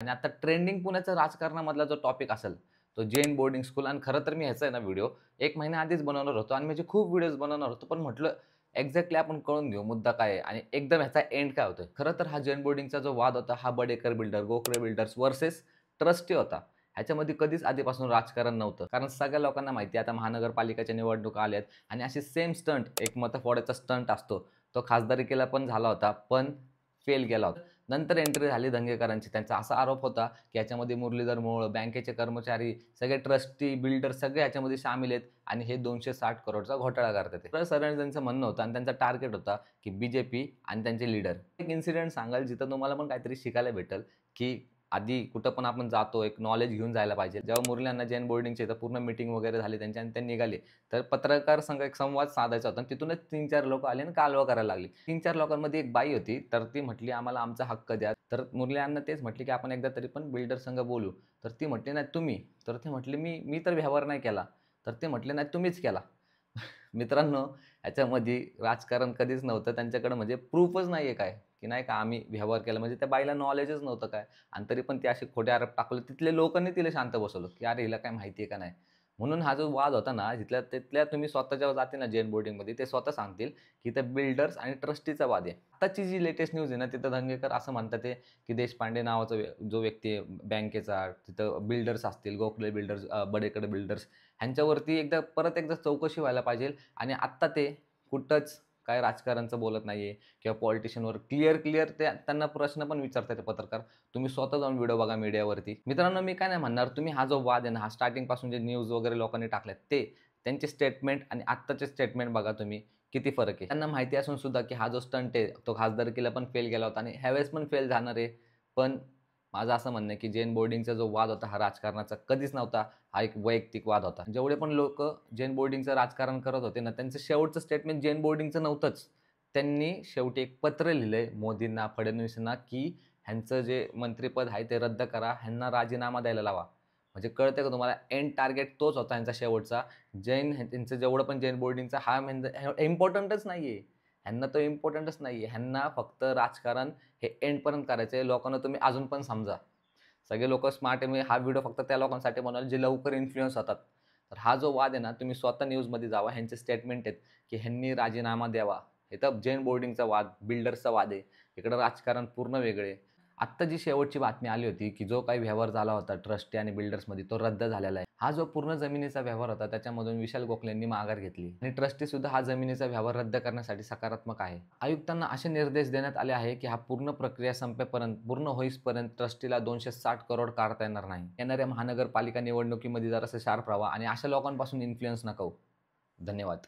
आणि आता ट्रेंडिंग पुण्याचं राजकारणामधला जो टॉपिक असेल, तो जैन बोर्डिंग स्कूल. आणि खरं तर मी ह्याचा आहे ना व्हिडिओ 1 महिना आधीच बनवणार होतो आणि म्हणजे खूप व्हिडिओज बनवणार होतो. पण म्हटलं एक्झॅक्टली आपण कळून घेऊ मुद्दा काय आहे आणि एकदम ह्याचा एंड काय होतोय. खरं तर हा जैन बोर्डिंगचा जो वाद होता, हा Badekar builder, Gokhale builders versus trustee होता. ह्याच्यामध्ये कधीच आधीपासून राजकारण नव्हतं. कारण सगळ्या लोकांना माहिती आहे आता महानगरपालिकेच्या निवडणुका आल्यात आणि अशी सेम स्टंट एक मतं फोडायचा स्टंट असतो. तो खासदारकीला पण झाला होता, पण फेल गेला होता. नंतर एंट्री झाली दंगेकरांची. त्यांचा असा आरोप होता, की याच्यामध्ये मुरलीधर मोहोळ, बँकेचे कर्मचारी, सगळे ट्रस्टी, बिल्डर सगळे याच्यामध्ये सामील आहेत आणि हे 260 करोडचा घोटाळा करतात आहे. तर सरळ त्यांचं म्हणणं होतं आणि त्यांचा टार्गेट होता, की बीजेपी आणि त्यांचे लीडर. एक इन्सिडेंट सांगाल जिथं तुम्हाला पण काहीतरी शिकायला भेटेल, की आधी कुठं पण आपण जातो, एक नॉलेज घेऊन जायला पाहिजे. जेव्हा मुरली अण्णा जैन बोर्डिंगचे इथं पूर्ण मीटिंग वगैरे झाली त्यांची आणि ते निघाले. तर पत्रकार संघ एक संवाद साधायचा होता आणि तिथूनच 3-4 लोकं आले आणि कालवा करायला लागली. 3-4 लोकांमध्ये एक बाई होती, तर ती म्हटली, "आम्हाला आमचा हक्क द्या." तर मुरली अण्णा तेच म्हटले, की "आपण एकदा तरी पण बिल्डर संघ बोलू." तर ती म्हटली, "नाही तुम्ही." तर ते म्हटले, "मी तर व्यवहार नाही केला." तर ते म्हटले, "नाही तुम्हीच केला." मित्रांनो, ह्याच्यामध्ये राजकारण कधीच नव्हतं. त्यांच्याकडे म्हणजे प्रूफच नाहीये काय, की नाही का आम्ही व्यवहार केला. म्हणजे त्या बाईला नॉलेजच नव्हतं काय आणि तरी पण ती असे खोटे आरोप टाकले. तिथल्या लोकांनी तिला शांत बसवलं, की "अरे हिला काय माहिती आहे का नाही?" म्हणून हा जो वाद होता ना, तिथल्या तिथल्या तुम्ही स्वतः जेव्हा जाते ना जैन बोर्डिंगमध्ये, ते स्वतः सांगतील, की इथं बिल्डर्स आणि ट्रस्टीचा वाद आहे. आत्ताची जी लेटेस्ट न्यूज आहे ना, तिथं दंगेकर असं म्हणतात आहे, की देशपांडे नावाचा जो व्यक्ती आहे बँकेचा, तिथं बिल्डर्स असतील, गोखले बिल्डर्स, बडेकर बिल्डर्स ह्यांच्यावरती परत एकदा चौकशी व्हायला पाहिजे आणि आत्ता ते कुठंच काय राजकारणचं बोलत नाहीये किंवा पॉलिटिशियनवर क्लिअर त्यांना प्रश्न पण विचारतात ते पत्रकार. तुम्ही स्वतः जाऊन व्हिडिओ बघा मीडियावरती. मित्रांनो, मी काय नाही म्हणणार, तुम्ही हा जो वाद आहे ना, हा स्टार्टिंगपासून जे न्यूज वगैरे लोकांनी टाकल्यात ते, त्यांचे स्टेटमेंट आणि आत्ताचे स्टेटमेंट बघा तुम्ही, किती फरक आहे. त्यांना माहिती असून सुद्धा, की हा जो स्टंट आहे, तो खासदारकीला पण फेल गेला होता आणि ह्यावेळेस पण फेल जाणार आहे. पण माझं असं म्हणणं आहे, की जैन बोर्डिंगचा जो वाद होता, हा राजकारणाचा कधीच नव्हता. हा एक वैयक्तिक वाद होता. जेवढे पण लोकं जैन बोर्डिंगचं राजकारण करत होते ना, त्यांचं शेवटचं स्टेटमेंट जैन बोर्डिंगचं नव्हतंच. त्यांनी शेवटी एक पत्र लिहिलंय मोदींना, फडणवीसांना, की ह्यांचं जे मंत्रिपद आहे ते रद्द करा, ह्यांना राजीनामा द्यायला लावा. म्हणजे कळतंय का तुम्हाला? एंड टार्गेट तोच होता ह्यांचा शेवटचा. त्यांचं जेवढं पण जैन बोर्डिंगचा हा इम्पोर्टंटच नाहीये. ह्यांना तो इम्पोर्टंटच नाहीये. ह्यांना फक्त राजकारण हे एंडपर्यंत करायचं आहे. लोकांना तुम्ही अजून पण समजा. सगळे लोकं स्मार्ट आहे. मी हा व्हिडिओ फक्त त्या लोकांसाठी बनवला जे लवकर इन्फ्लुअन्स होतात. तर हा जो वाद आहे ना, तुम्ही स्वतः न्यूजमध्ये जावा. ह्यांचे स्टेटमेंट आहेत, की ह्यांनी राजीनामा द्यावा. इथं जैन बोर्डिंगचा वाद, बिल्डर्सचा वाद आहे. इकडं राजकारण पूर्ण वेगळे आहे. आत्ता जी शेवटची बातमी आली होती, की जो काही व्यवहार झाला होता ट्रस्टी आणि बिल्डर्समध्ये तो रद्द झालेला आहे. हा जो पूर्ण जमिनीचा व्यवहार होता त्याच्यामधून विशाल गोखलेंनी माघार घेतली आणि ट्रस्टीसुद्धा हा जमिनीचा व्यवहार रद्द करण्यासाठी सकारात्मक आहे. आयुक्तांना असे निर्देश देण्यात आले आहे, की हा पूर्ण प्रक्रिया संपेपर्यंत, पूर्ण होईपर्यंत ट्रस्टीला 260 करोड काढता येणार नाही. येणाऱ्या महानगरपालिका निवडणुकीमध्ये जरासं शार्प राहावा आणि अशा लोकांपासून इन्फ्लुअन्स नका होऊ. धन्यवाद.